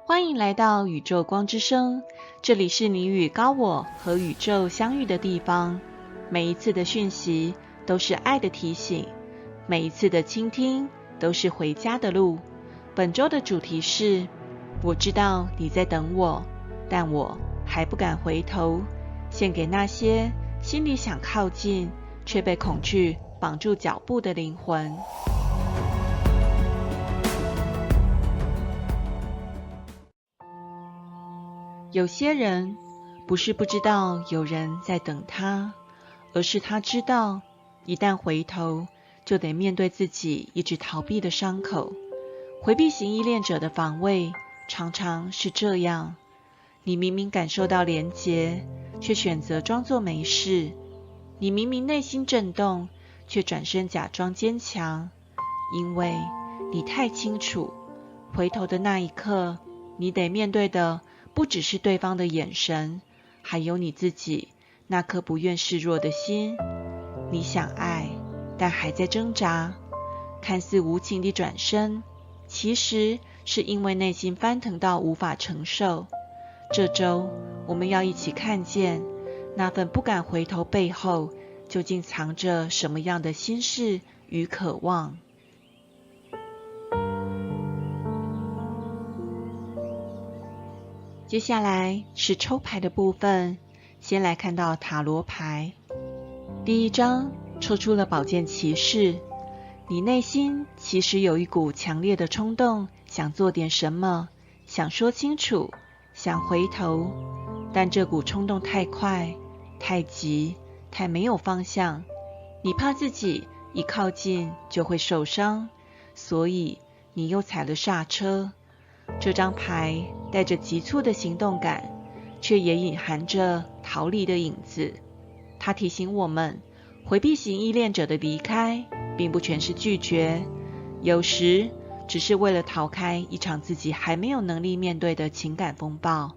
欢迎来到宇宙光之声，这里是你与高我和宇宙相遇的地方。每一次的讯息都是爱的提醒，每一次的倾听都是回家的路。本周的主题是：我知道你在等我，但我还不敢回头。献给那些心里想靠近，却被恐惧绑住脚步的灵魂。有些人不是不知道有人在等他，而是他知道一旦回头就得面对自己一直逃避的伤口。回避型依恋者的防卫常常是这样，你明明感受到连结，却选择装作没事；你明明内心震动，却转身假装坚强，因为你太清楚，回头的那一刻，你得面对的不只是对方的眼神，还有你自己那颗不愿示弱的心。你想爱，但还在挣扎，看似无情地转身，其实是因为内心翻腾到无法承受。这周我们要一起看见那份不敢回头背后究竟藏着什么样的心事与渴望。接下来是抽牌的部分，先来看到塔罗牌。第一张抽出了宝剑骑士，你内心其实有一股强烈的冲动，想做点什么，想说清楚，想回头，但这股冲动太快、太急、太没有方向，你怕自己一靠近就会受伤，所以你又踩了刹车。这张牌带着急促的行动感，却也隐含着逃离的影子。它提醒我们，回避型依恋者的离开并不全是拒绝，有时只是为了逃开一场自己还没有能力面对的情感风暴。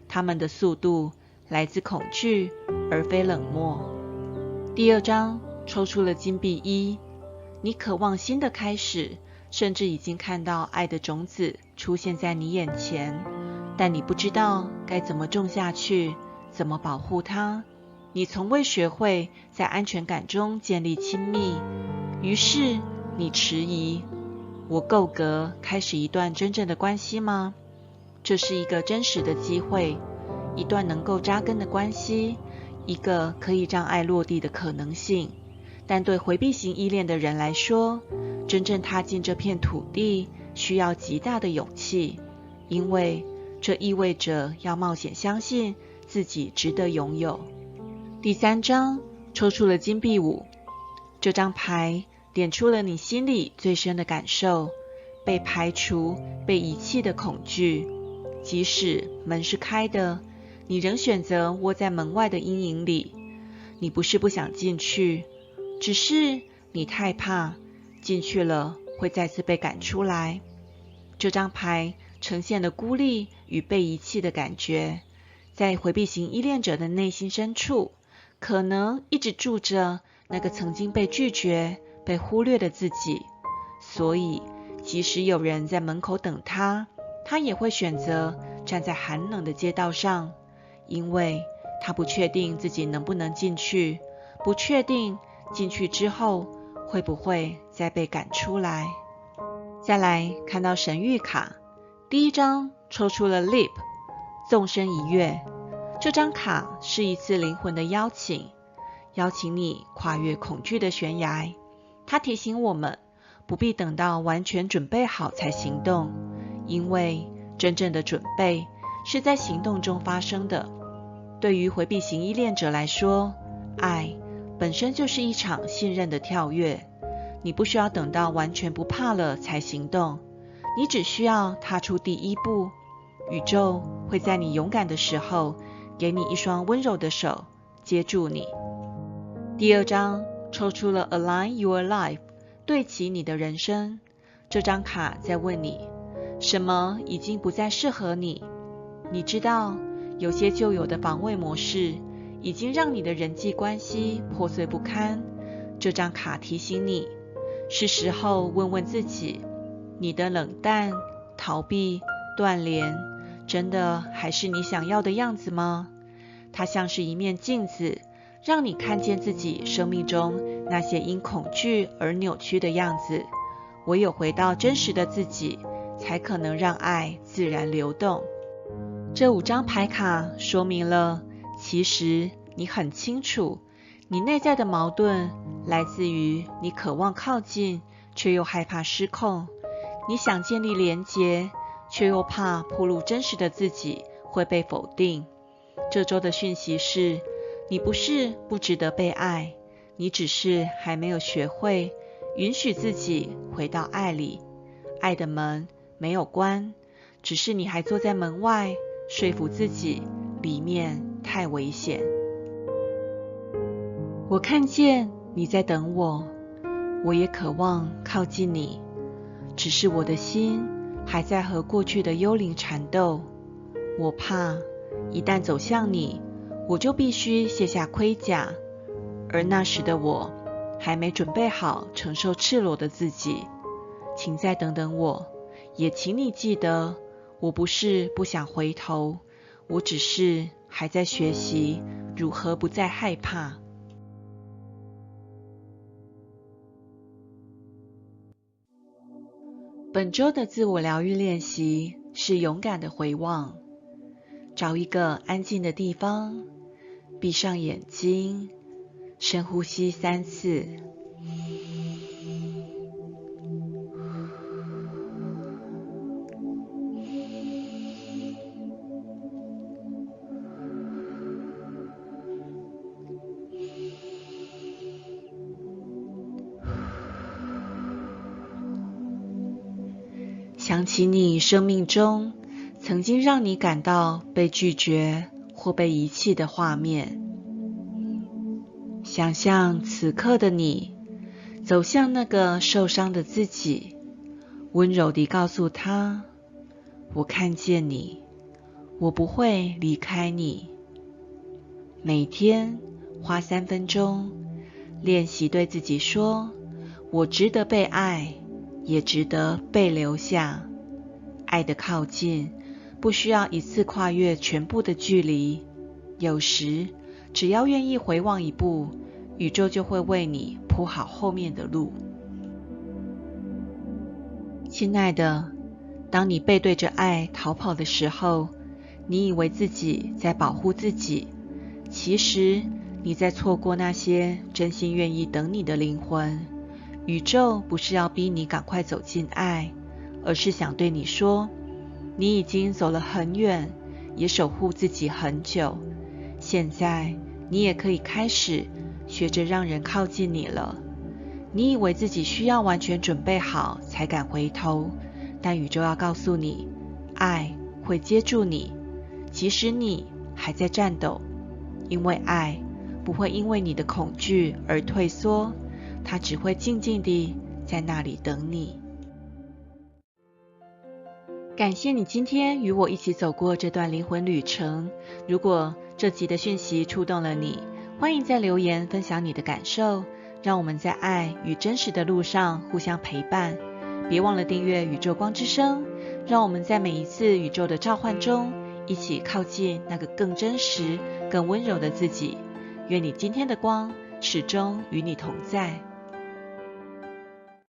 他们的速度来自恐惧，而非冷漠。第二张抽出了金币一，你渴望新的开始，甚至已经看到爱的种子出现在你眼前，但你不知道该怎么种下去，怎么保护它。你从未学会在安全感中建立亲密，于是你迟疑：我够格开始一段真正的关系吗？这是一个真实的机会，一段能够扎根的关系，一个可以让爱落地的可能性。但对回避型依恋的人来说，真正踏进这片土地需要极大的勇气，因为这意味着要冒险相信自己值得拥有。第三张抽出了金币五，这张牌点出了你心里最深的感受，被排除、被遗弃的恐惧。即使门是开的，你仍选择窝在门外的阴影里。你不是不想进去，只是你太怕进去了会再次被赶出来。这张牌呈现了孤立与被遗弃的感觉，在回避型依恋者的内心深处，可能一直住着那个曾经被拒绝、被忽略的自己。所以即使有人在门口等他，他也会选择站在寒冷的街道上，因为他不确定自己能不能进去，不确定进去之后会不会再被赶出来。再来看到神谕卡，第一张抽出了 Leap， 纵身一跃。这张卡是一次灵魂的邀请，邀请你跨越恐惧的悬崖。它提醒我们，不必等到完全准备好才行动，因为真正的准备是在行动中发生的。对于回避型依恋者来说，爱本身就是一场信任的跳跃。你不需要等到完全不怕了才行动，你只需要踏出第一步。宇宙会在你勇敢的时候，给你一双温柔的手，接住你。第二张抽出了 Align Your Life， 对齐你的人生。这张卡在问你，什么已经不再适合你？你知道，有些旧有的防卫模式已经让你的人际关系破碎不堪。这张卡提醒你，是时候问问自己，你的冷淡、逃避、断联，真的还是你想要的样子吗？它像是一面镜子，让你看见自己生命中那些因恐惧而扭曲的样子。唯有回到真实的自己，才可能让爱自然流动。这5张牌卡说明了，其实你很清楚，你内在的矛盾来自于你渴望靠近，却又害怕失控；你想建立连结，却又怕暴露真实的自己会被否定。这周的讯息是，你不是不值得被爱，你只是还没有学会允许自己回到爱里。爱的门没有关，只是你还坐在门外，说服自己里面太危险。我看见你在等我，我也渴望靠近你，只是我的心还在和过去的幽灵缠斗。我怕一旦走向你，我就必须卸下盔甲，而那时的我还没准备好承受赤裸的自己。请再等等我，也请你记得，我不是不想回头，我只是还在学习如何不再害怕。本周的自我疗愈练习是勇敢的回望。找一个安静的地方，闭上眼睛，深呼吸3次。想起你生命中曾经让你感到被拒绝或被遗弃的画面，想象此刻的你走向那个受伤的自己，温柔地告诉他：我看见你，我不会离开你。每天花3分钟练习对自己说：我值得被爱，也值得被留下。爱的靠近不需要一次跨越全部的距离，有时只要愿意回望一步，宇宙就会为你铺好后面的路。亲爱的，当你背对着爱逃跑的时候，你以为自己在保护自己，其实你在错过那些真心愿意等你的灵魂。宇宙不是要逼你赶快走进爱，而是想对你说，你已经走了很远，也守护自己很久，现在你也可以开始学着让人靠近你了。你以为自己需要完全准备好才敢回头，但宇宙要告诉你，爱会接住你，即使你还在战斗，因为爱不会因为你的恐惧而退缩，它只会静静地在那里等你。感谢你今天与我一起走过这段灵魂旅程。如果这集的讯息触动了你，欢迎在留言分享你的感受，让我们在爱与真实的路上互相陪伴。别忘了订阅宇宙光之声，让我们在每一次宇宙的召唤中，一起靠近那个更真实、更温柔的自己。愿你今天的光始终与你同在。